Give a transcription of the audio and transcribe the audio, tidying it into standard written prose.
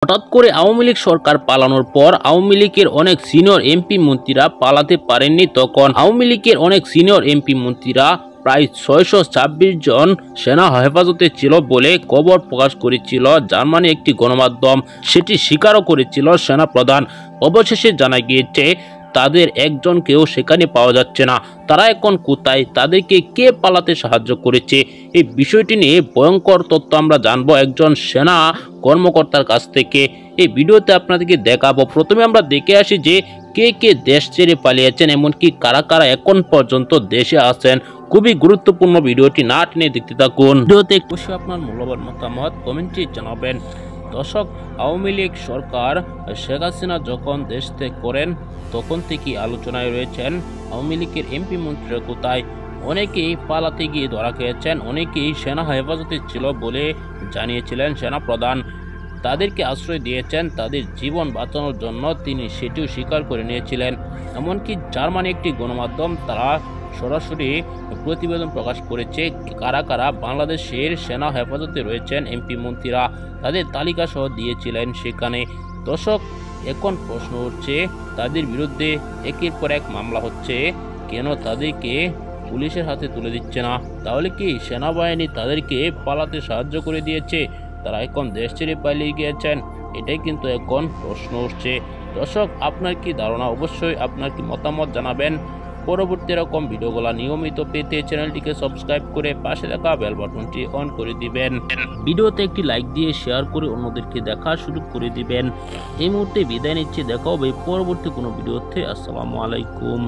হঠাৎ করে আওয়ামী লীগ সরকার পালানোর পর আওয়ামী লীগের অনেক সিনিয়র এমপি মন্ত্রীরা পালাতে পারেননি। তখন আওয়ামী লীগের অনেক সিনিয়র এমপি মন্ত্রীরা প্রায় 626 জন সেনা হেফাজতে ছিল বলে খবর প্রকাশ করেছিল জার্মানি একটি গণমাধ্যম। সেটি স্বীকারও করেছিল সেনা প্রধান। অবশেষে জানা গিয়েছে তাদের একজনকেও সেখানে পাওয়া যাচ্ছে না। তারা এখন কোথায়, তাদেরকে কে পালাতে সাহায্য করেছে, এই বিষয়টি নিয়ে ভয়ঙ্কর তথ্য আমরা জানবো একজন সেনা কর্মকর্তার কাছ থেকে। এই ভিডিওতে আপনাদেরকে দেখাবো। প্রথমে আমরা দেখে আসি যে কে কে দেশ ছেড়ে পালিয়েছেন, এমনকি কারা কারা এখন পর্যন্ত দেশে আছেন। খুবই গুরুত্বপূর্ণ, ভিডিওটি না টেনে দেখতে থাকুন। ভিডিওতে অবশ্যই আপনার মূল্যবান মতামত কমেন্টে জানাবেন। দর্শক, আওয়ামী লীগ সরকার শেখ হাসিনা যখন দেশ ত্যাগ করেন তখন থেকেই আলোচনায় রয়েছেন আওয়ামী লীগের এমপি মন্ত্রীরা কোথায়। অনেকেই পালাতে গিয়ে ধরা খেয়েছেন, অনেকেই সেনা হেফাজতে ছিল বলে জানিয়েছিলেন সেনা প্রধান। তাদেরকে আশ্রয় দিয়েছেন তাদের জীবন বাঁচানোর জন্য, তিনি সেটিও স্বীকার করে নিয়েছিলেন। এমনকি জার্মানি একটি গণমাধ্যম তারা সরাসরি প্রতিবেদন প্রকাশ করেছে কারা কারা বাংলাদেশের সেনা হেফাজতে রয়েছেন এমপি মন্ত্রীরা, তাদের তালিকা সহ দিয়েছিলেন সেখানে। দর্শক, এখন প্রশ্ন উঠছে তাদের বিরুদ্ধে একের পর এক মামলা হচ্ছে, কেন তাদেরকে পুলিশের হাতে তুলে দিচ্ছে না? তাহলে কি সেনাবাহিনী তাদেরকে পালাতে সাহায্য করে দিয়েছে, তারা এখন দেশ ছেড়ে পালিয়ে গিয়েছেন? এটাই কিন্তু এখন প্রশ্ন উঠছে। দর্শক, আপনার কি ধারণা? অবশ্যই আপনার কি মতামত জানাবেন। পরবর্তী এরকম ভিডিওগুলো নিয়মিত পেতে চ্যানেলটিকে সাবস্ক্রাইব করে পাশে থাকা বেল বাটনটি অন করে দিবেন। ভিডিওতে একটি লাইক দিয়ে শেয়ার করে অন্যদেরকে দেখার সুযোগ করে দিবেন। এই মুহূর্তে বিদায় নিচ্ছি, দেখা হবে পরবর্তী কোনো ভিডিওতে। আসসালামু আলাইকুম।